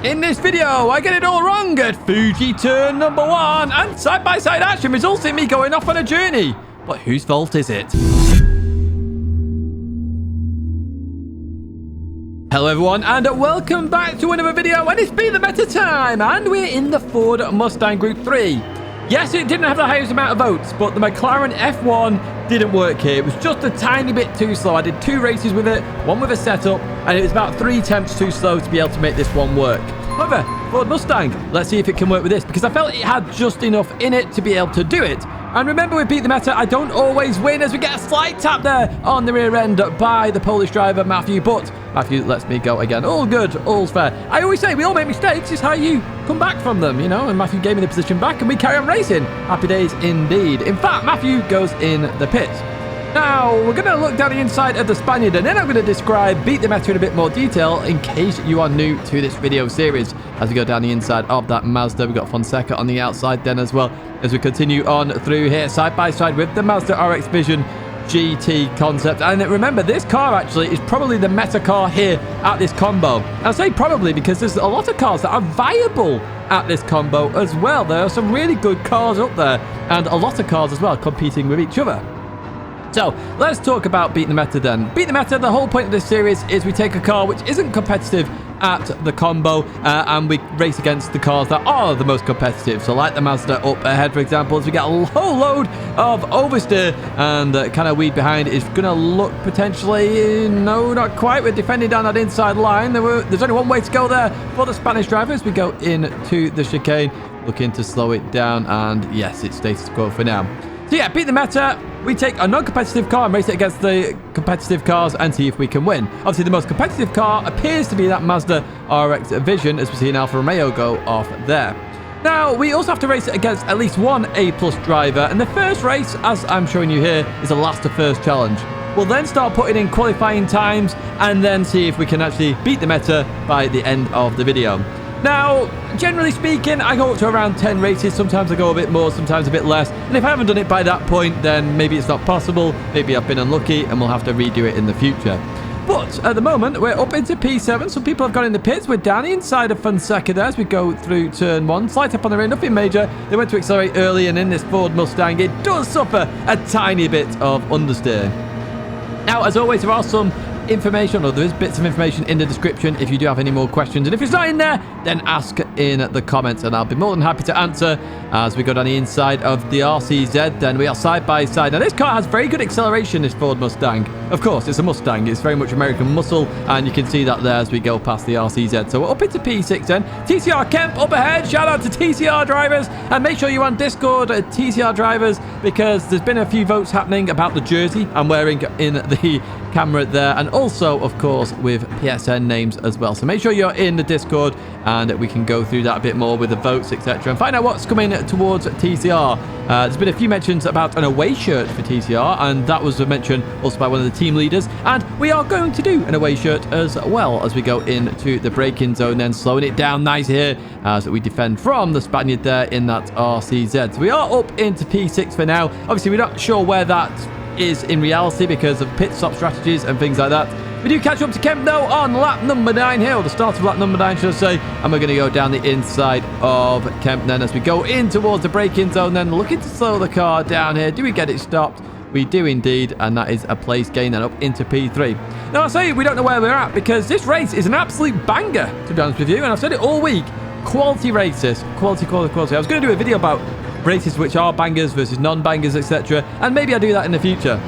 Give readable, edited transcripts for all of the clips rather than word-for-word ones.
In this video, I get it all wrong at Fuji turn number 1, and side-by-side action results in me going off on a journey. But whose fault is it? Hello everyone, and welcome back to another video, and it's Beat the Meta time, and we're in the Ford Mustang Group 3. Yes, it didn't have the highest amount of votes, but the McLaren F1 didn't work here. It was just a tiny bit too slow. I did 2 races with it, one with a setup, and it was about 3 attempts too slow to be able to make this one work. However, Ford Mustang, let's see if it can work with this, because I felt it had just enough in it to be able to do it. And remember, with Beat the Meta, I don't always win, as we get a slight tap there on the rear end by the Polish driver, Matthew. But Matthew lets me go again. All good, all's fair. I always say we all make mistakes. It's how you come back from them, you know. And Matthew gave me the position back, and we carry on racing. Happy days indeed. In fact, Matthew goes in the pits. Now, we're going to look down the inside of the Spaniard, and then I'm going to describe Beat the Meta in a bit more detail in case you are new to this video series. As we go down the inside of that Mazda, we've got Fonseca on the outside then as well, as we continue on through here side by side with the Mazda RX Vision GT concept. And remember, this car actually is probably the meta car here at this combo. And I say probably because there's a lot of cars that are viable at this combo as well. There are some really good cars up there, and a lot of cars as well competing with each other. So, let's talk about Beat the Meta then. Beat the Meta, the whole point of this series is we take a car which isn't competitive at the combo, and we race against the cars that are the most competitive. So, like the Mazda up ahead, for example, as we get a whole load of oversteer, and kind of weed behind is going to look potentially, no, not quite. We're defending down that inside line. There's only one way to go there for the Spanish driver as we go into the chicane, looking to slow it down, and yes, it's status quo for now. So yeah, Beat the Meta, we take a non-competitive car and race it against the competitive cars and see if we can win. Obviously, the most competitive car appears to be that Mazda RX Vision, as we see an Alfa Romeo go off there. Now, we also have to race it against at least one A-plus driver, and the first race, as I'm showing you here, is a last to first challenge. We'll then start putting in qualifying times and then see if we can actually beat the meta by the end of the video. Now, generally speaking, I go up to around 10 races. Sometimes I go a bit more, sometimes a bit less. And if I haven't done it by that point, then maybe it's not possible. Maybe I've been unlucky and we'll have to redo it in the future. But at the moment, we're up into P7. Some people have gone in the pits. We're down the inside of Fonseca there as we go through turn 1. Slight up on the rear, nothing major. They went to accelerate early, and in this Ford Mustang, it does suffer a tiny bit of understeer. Now, as always, there are some information, or there is bits of information in the description if you do have any more questions, and if it's not in there, then ask in the comments and I'll be more than happy to answer. As we go down the inside of the RCZ, then we are side by side. Now, this car has very good acceleration, this Ford Mustang. Of course, it's a Mustang, it's very much American muscle, and you can see that there as we go past the RCZ. So we're up into P6 then. TCR Kemp up ahead. Shout out to TCR drivers, and make sure you're on Discord at TCR drivers, because there's been a few votes happening about the jersey I'm wearing in the camera there, and also of course with PSN names as well. So make sure you're in the Discord and we can go through that a bit more with the votes, etc., and find out what's coming towards TCR. There's been a few mentions about an away shirt for TCR, and that was a mention also by one of the team leaders, and we are going to do an away shirt as well as we go into the braking zone, then slowing it down nice here as we defend from the Spaniard there in that RCZ. So we are up into P6 for now. Obviously, we're not sure where that is in reality because of pit stop strategies and things like that. We do catch up to Kemp though on lap number 9 here, or the start of lap number 9 should I say, and we're going to go down the inside of Kemp then as we go in towards the braking zone, then looking to slow the car down here. Do we get it stopped? We do indeed, and that is a place gain then up into P3. Now I say we don't know where we're at because this race is an absolute banger, to be honest with you, and I've said it all week. Quality races, quality. I was going to do a video about races which are bangers versus non-bangers, etc., and maybe I'll do that in the future.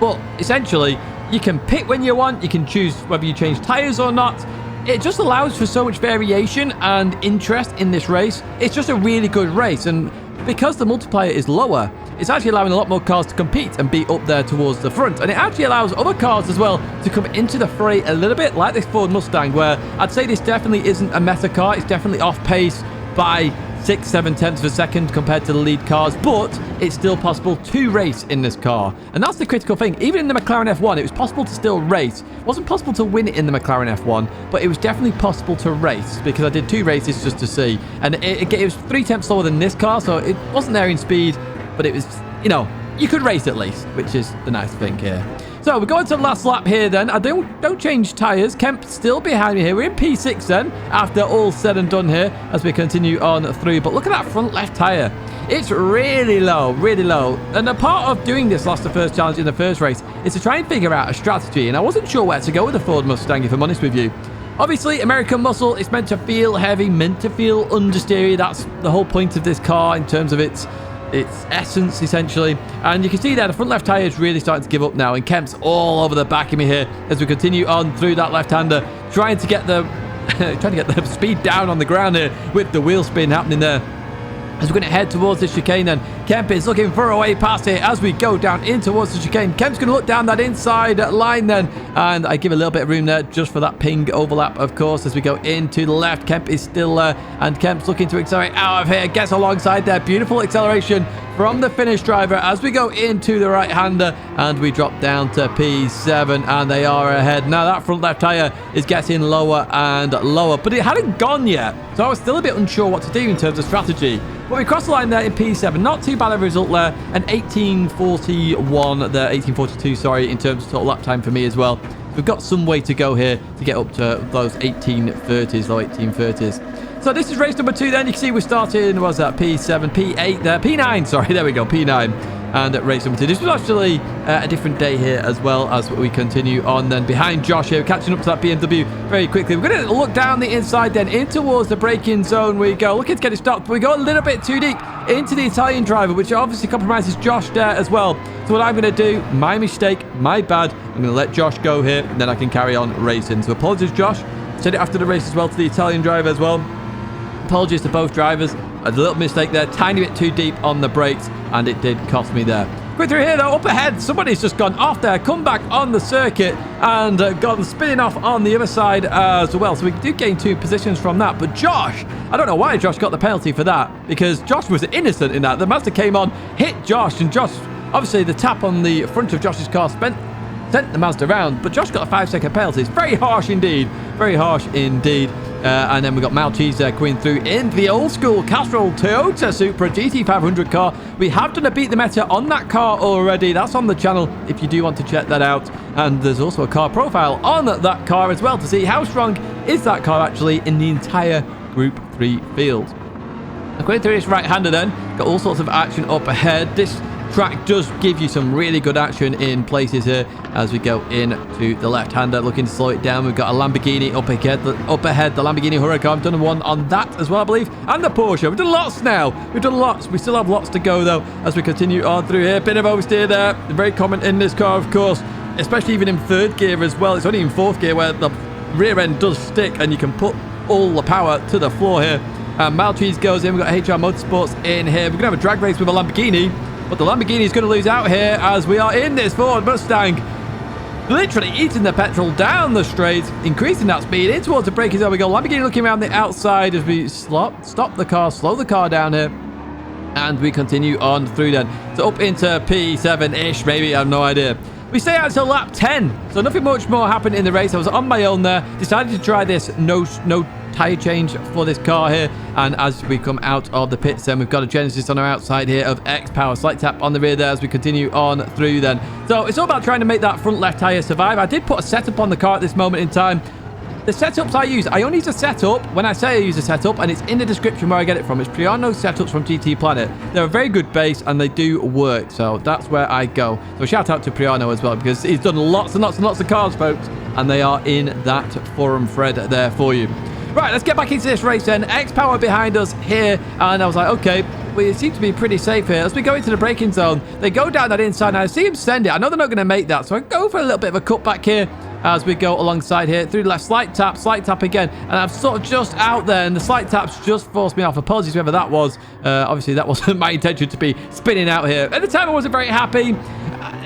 But essentially, you can pit when you want, you can choose whether you change tyres or not. It just allows for so much variation and interest in this race. It's just a really good race, and because the multiplier is lower, it's actually allowing a lot more cars to compete and be up there towards the front, and it actually allows other cars as well to come into the fray a little bit, like this Ford Mustang, where I'd say this definitely isn't a meta car. It's definitely off pace by 6-7 tenths of a second compared to the lead cars, but it's still possible to race in this car, and that's the critical thing. Even in the McLaren F1, it was possible to still race. It wasn't possible to win it in the McLaren F1, but it was definitely possible to race, because I did 2 races just to see, and it was 3 tenths slower than this car, so it wasn't there in speed, but it was, you know, you could race at least, which is the nice thing here. So we're going to the last lap here then. I don't change tyres. Kemp still behind me here. We're in P6 then, after all said and done here, as we continue on through. But look at that front left tyre. It's really low, really low. And a part of doing this Lost the First challenge in the first race is to try and figure out a strategy. And I wasn't sure where to go with the Ford Mustang, if I'm honest with you. Obviously, American muscle, it's meant to feel heavy, meant to feel understeery. That's the whole point of this car in terms of its essence, essentially. And you can see there, the front left tyre is really starting to give up now. And Kemp's all over the back of me here as we continue on through that left-hander, trying to get the speed down on the ground here with the wheel spin happening there. As we're going to head towards the chicane then, Kemp is looking for a way past here as we go down in towards the chicane. Kemp's going to look down that inside line then, and I give a little bit of room there just for that ping overlap, of course, as we go into the left. Kemp is still there, and Kemp's looking to accelerate out of here, gets alongside there. Beautiful acceleration from the Finnish driver as we go into the right-hander, and we drop down to P7, and they are ahead. Now that front left tyre is getting lower and lower, but it hadn't gone yet, so I was still a bit unsure what to do in terms of strategy. But we crossed the line there in P7. Not too bad of a result there. An 18:41 there, 18:42, sorry, in terms of total lap time for me as well. We've got some way to go here to get up to those 18:30s, low 18:30s. So this is race number 2 then. You can see we're starting, what was that, P7, P8 there, P9, sorry, there we go, P9. And at race number 2. This was actually a different day here as well as we continue on then behind Josh here, catching up to that BMW very quickly. We're going to look down the inside then in towards the braking zone we go. Looking to get it stopped, but we go a little bit too deep into the Italian driver, which obviously compromises Josh there as well. So what I'm going to do, my mistake, my bad, I'm going to let Josh go here, and then I can carry on racing. So apologies, Josh. Said it after the race as well to the Italian driver as well. Apologies to both drivers. A little mistake there, tiny bit too deep on the brakes, and it did cost me there. Quick through here though, up ahead, somebody's just gone off there, come back on the circuit, and gone spinning off on the other side as well. So we do gain 2 positions from that. But Josh, I don't know why Josh got the penalty for that, because Josh was innocent in that. The Mazda came on, hit Josh, and Josh, obviously the tap on the front of Josh's car sent the Mazda round, but Josh got a 5-second penalty. It's very harsh indeed. Very harsh indeed. And then we got Maltese coming through in the old school Castrol Toyota Supra GT500 car. We have done a Beat the Meta on that car already. That's on the channel if you do want to check that out. And there's also a car profile on that car as well to see how strong is that car actually in the entire Group 3 field. Going through this right-hander then, got all sorts of action up ahead. This track does give you some really good action in places here as we go into the left-hander, looking to slow it down. We've got a Lamborghini up ahead, the Lamborghini Huracan. I've done one on that as well, I believe, and the Porsche. We've done lots now. We've done lots. We still have lots to go though as we continue on through here. Bit of oversteer there. Very common in this car, of course, especially even in 3rd gear as well. It's only in 4th gear where the rear end does stick and you can put all the power to the floor here. Maltese goes in. We've got HR Motorsports in here. We're going to have a drag race with a Lamborghini, but the Lamborghini is going to lose out here as we are in this Ford Mustang, literally eating the petrol down the straight, increasing that speed in towards the braking zone. We go Lamborghini looking around the outside as we stop the car, slow the car down here, and we continue on through then. So up into P7-ish, maybe, I have no idea. We stay out until lap 10, so nothing much more happened in the race. I was on my own there, decided to try this no tyre change for this car here, and as we come out of the pits then, we've got a Genesis on our outside here of X Power, slight tap on the rear there as we continue on through then. So it's all about trying to make that front left tyre survive. I did put a setup on the car at this moment in time. The setups I use, I only use a setup when I say I use a setup, and it's in the description where I get it from. It's Priano setups from GT Planet. They're a very good base and they do work, so that's where I go. So shout out to Priano as well, because he's done lots and lots and lots of cars, folks, and they are in that forum thread there for you. Right, let's get back into this race then. X-Power behind us here, and I was like, okay, we seem to be pretty safe here. As we go into the braking zone, they go down that inside, and I see him send it. I know they're not going to make that, so I go for a little bit of a cutback here as we go alongside here. Through the left, slight tap again, and I'm sort of just out there, and the slight taps just forced me off. Apologies whoever that was. Obviously, that wasn't my intention to be spinning out here. At the time, I wasn't very happy.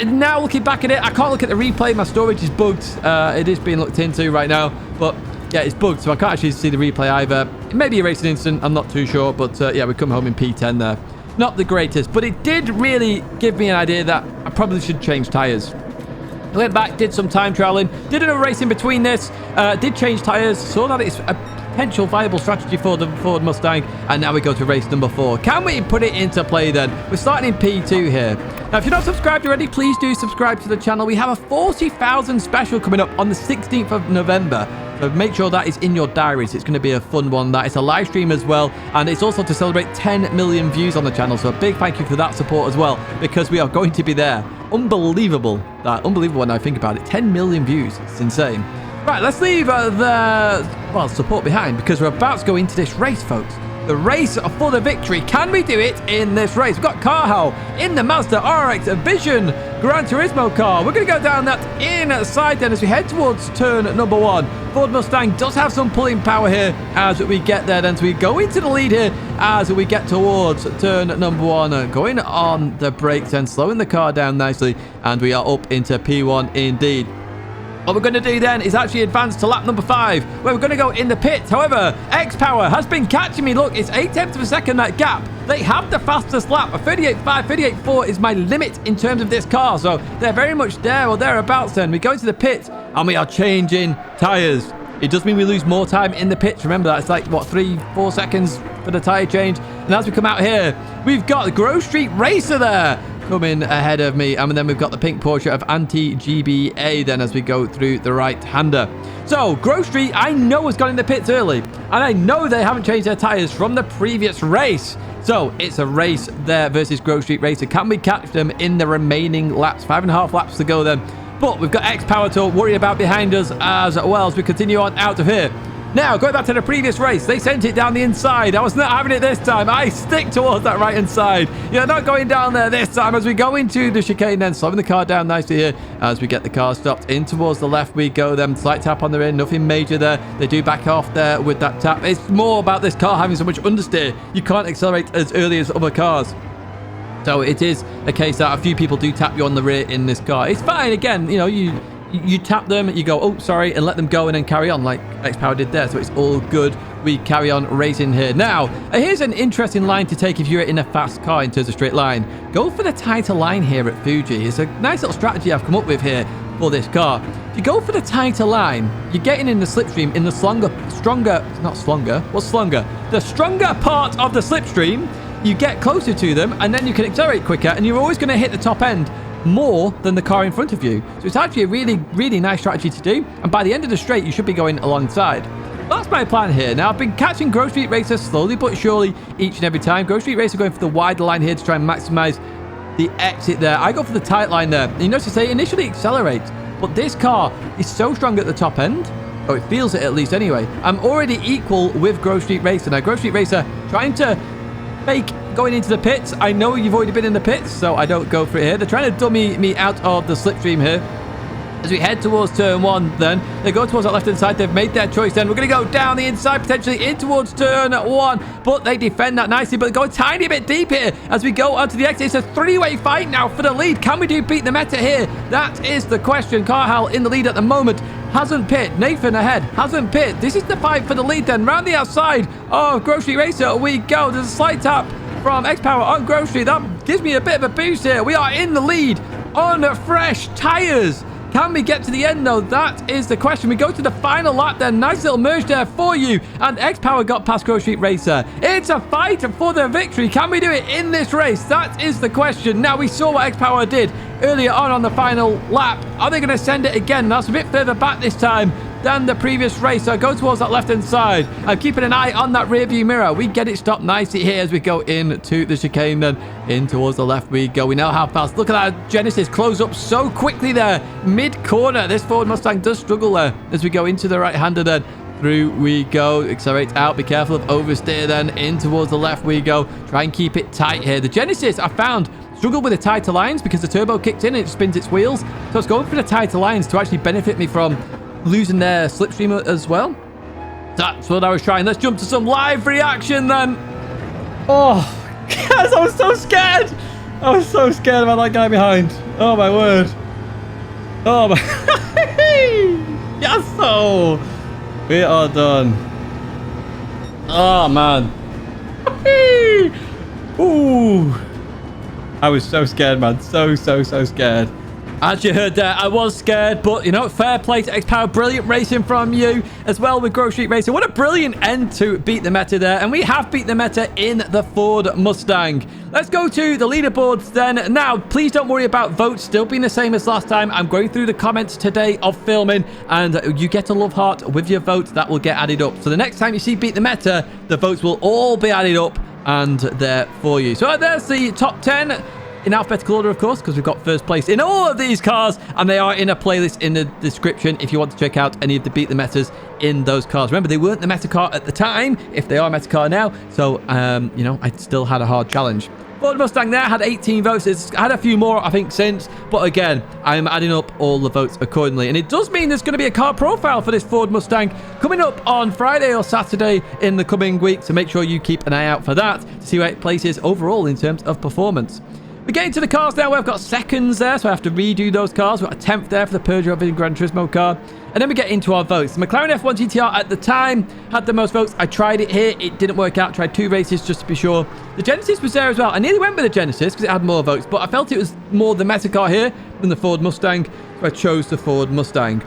Now, looking back at it, I can't look at the replay. My storage is bugged. It is being looked into right now, but yeah, it's bugged, so I can't actually see the replay either. It may be a racing incident, I'm not too sure, but yeah, we come home in P10 there. Not the greatest, but it did really give me an idea that I probably should change tyres. I went back, did some time trialing, did another race in between this, did change tyres, saw that it's a potential viable strategy for the Ford Mustang, and now we go to race number 4. Can we put it into play then? We're starting in P2 here. Now, if you're not subscribed already, please do subscribe to the channel. We have a 40,000 special coming up on the 16th of November. So make sure that is in your diaries. It's going to be a fun one. That is a live stream as well. And it's also to celebrate 10 million views on the channel. So a big thank you for that support as well, because we are going to be there. Unbelievable. Unbelievable when I think about it. 10 million views. It's insane. Right, let's leave the support behind, because we're about to go into this race, folks. The race for the victory. Can we do it in this race? We've got Carl in the Mazda RX Vision Gran Turismo car. We're going to go down that inside then as we head towards turn number 1. Ford Mustang does have some pulling power here as we get there. Then so we go into the lead here as we get towards turn number 1. Going on the brakes and slowing the car down nicely. And we are up into P1 indeed. What we're going to do then is actually advance to lap number 5, where we're going to go in the pits. However, X-Power has been catching me. Look, it's 8/10 of a second, that gap. They have the fastest lap. A 38.5, 38.4 is my limit in terms of this car. So they're very much there or thereabouts then. We go into the pits and we are changing tyres. It does mean we lose more time in the pits. Remember that. It's like, what, 3-4 seconds for the tyre change. And as we come out here, we've got the Gr.3 Racer there coming ahead of me, and then we've got the pink Porsche of anti-GBA then as we go through the right-hander. So Gr.3 I know has gone in the pits early, and I know they haven't changed their tires from the previous race. So it's a race there versus Gr.3 Racer. Can we catch them in the remaining laps? 5.5 laps to go then. But we've got X-Power to worry about behind us as well as we continue on out of here. Now, going back to the previous race, they sent it down the inside. I was not having it this time. I stick towards that right-hand side. You're not going down there this time as we go into the chicane then, slowing the car down nicely here as we get the car stopped. In towards the left we go then. Slight tap on the rear, nothing major there. They do back off there with that tap. It's more about this car having so much understeer. You can't accelerate as early as other cars. So it is a case that a few people do tap you on the rear in this car. It's fine. Again, you know, you tap them, you go, oh, sorry, and let them go and then carry on like X-Power did there. So it's all good. We carry on racing here. Now, here's an interesting line to take if you're in a fast car in terms of straight line. Go for the tighter line here at Fuji. It's a nice little strategy I've come up with here for this car. If you go for the tighter line, you're getting in the slipstream in the the stronger part of the slipstream. You get closer to them and then you can accelerate quicker, and you're always going to hit the top end more than the car in front of you. So it's actually a really, really nice strategy to do. And by the end of the straight, you should be going alongside. That's my plan here. Now, I've been catching Gr.3 Racer slowly but surely each and every time. Gr.3 Racer going for the wider line here to try and maximize the exit there. I go for the tight line there. And you notice they initially accelerate, but this car is so strong at the top end. Oh, it feels it at least anyway. I'm already equal with Gr.3 Racer. Now, Gr.3 Racer trying to fake going into the pits. I know you've already been in the pits, so I don't go for it here. They're trying to dummy me out of the slipstream here. As we head towards turn 1 then, they go towards that left-hand side. They've made their choice then. We're going to go down the inside, potentially in towards turn 1, but they defend that nicely, but go a tiny bit deep here as we go onto the exit. It's a three-way fight now for the lead. Can we do beat the meta here? That is the question. Carl in the lead at the moment. Hasn't pit. Nathan ahead. Hasn't pit. This is the fight for the lead then. Round the outside of Gr.3 Racer we go. There's a slight tap from X-Power on Gr.3. That gives me a bit of a boost here. We are in the lead on fresh tyres. Can we get to the end, though? That is the question. We go to the final lap then. Nice little merge there for you. And X-Power got past Gr.3 Racer. It's a fight for the victory. Can we do it in this race? That is the question. Now, we saw what X-Power did earlier on the final lap. Are they going to send it again? That's a bit further back this time than the previous race. So go towards that left-hand side. I'm keeping an eye on that rear-view mirror. We get it stopped nicely here as we go into the chicane then. In towards the left we go. We know how fast. Look at that Genesis close up so quickly there. Mid-corner. This Ford Mustang does struggle there as we go into the right-hander then. Through we go. Accelerate out. Be careful of oversteer then. In towards the left we go. Try and keep it tight here. The Genesis, I found, struggled with the tighter lines because the turbo kicked in and it spins its wheels. So it's going for the tighter lines to actually benefit me from losing their slipstream as well. That's what I was trying. Let's jump to some live reaction then. Oh, guys, I was so scared. I was so scared about that guy behind. Oh, my word. Oh, my. Yes, so we are done. Oh, man. Ooh. I was so scared, man. So scared. As you heard there, I was scared, but, you know, fair play to X-Power. Brilliant racing from you as well with Gr.3 Racing. What a brilliant end to beat the meta there. And we have beat the meta in the Ford Mustang. Let's go to the leaderboards then. Now, please don't worry about votes still being the same as last time. I'm going through the comments today of filming, and you get a love heart with your votes. That will get added up. So the next time you see Beat the Meta, the votes will all be added up and there for you. So there's the top 10. In alphabetical order, of course, because we've got first place in all of these cars, and they are in a playlist in the description if you want to check out any of the Beat the Metas in those cars. Remember, they weren't the meta car at the time, if they are a meta car now, so, you know, I still had a hard challenge. Ford Mustang there had 18 votes. It's had a few more, I think, since, but again, I'm adding up all the votes accordingly, and it does mean there's going to be a car profile for this Ford Mustang coming up on Friday or Saturday in the coming week, so make sure you keep an eye out for that to see where it places overall in terms of performance. We're getting to the cars now where I've got seconds there, so I have to redo those cars. We've got a 10th there for the Peugeot and Gran Turismo car. And then we get into our votes. The McLaren F1 GTR at the time had the most votes. I tried it here. It didn't work out. Tried 2 races just to be sure. The Genesis was there as well. I nearly went with the Genesis because it had more votes, but I felt it was more the meta car here than the Ford Mustang, so I chose the Ford Mustang.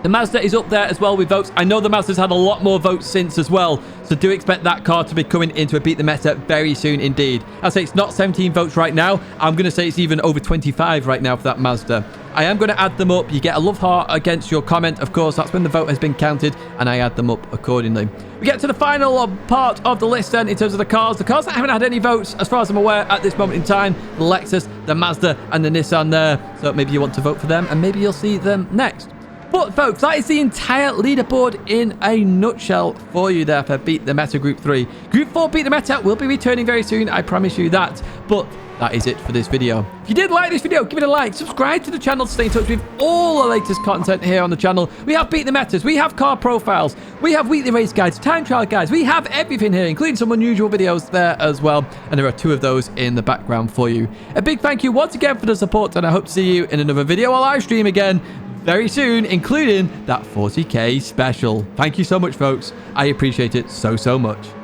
The Mazda is up there as well with votes. I know the Mazda's had a lot more votes since as well, so do expect that car to be coming into a Beat the Meta very soon indeed. I'll say it's not 17 votes right now. I'm going to say it's even over 25 right now for that Mazda. I am going to add them up. You get a love heart against your comment, of course. That's when the vote has been counted, and I add them up accordingly. We get to the final part of the list then in terms of the cars. The cars that haven't had any votes, as far as I'm aware, at this moment in time, the Lexus, the Mazda, and the Nissan there. So maybe you want to vote for them, and maybe you'll see them next. But, folks, that is the entire leaderboard in a nutshell for you there for Beat the Meta Group 3. Group 4 Beat the Meta will be returning very soon, I promise you that. But that is it for this video. If you did like this video, give it a like. Subscribe to the channel to stay in touch with all the latest content here on the channel. We have Beat the Metas, we have car profiles, we have weekly race guides, time trial guides. We have everything here, including some unusual videos there as well. And there are 2 of those in the background for you. A big thank you once again for the support, and I hope to see you in another video or live stream again very soon, including that 40k special. Thank you so much, folks. I appreciate it so much.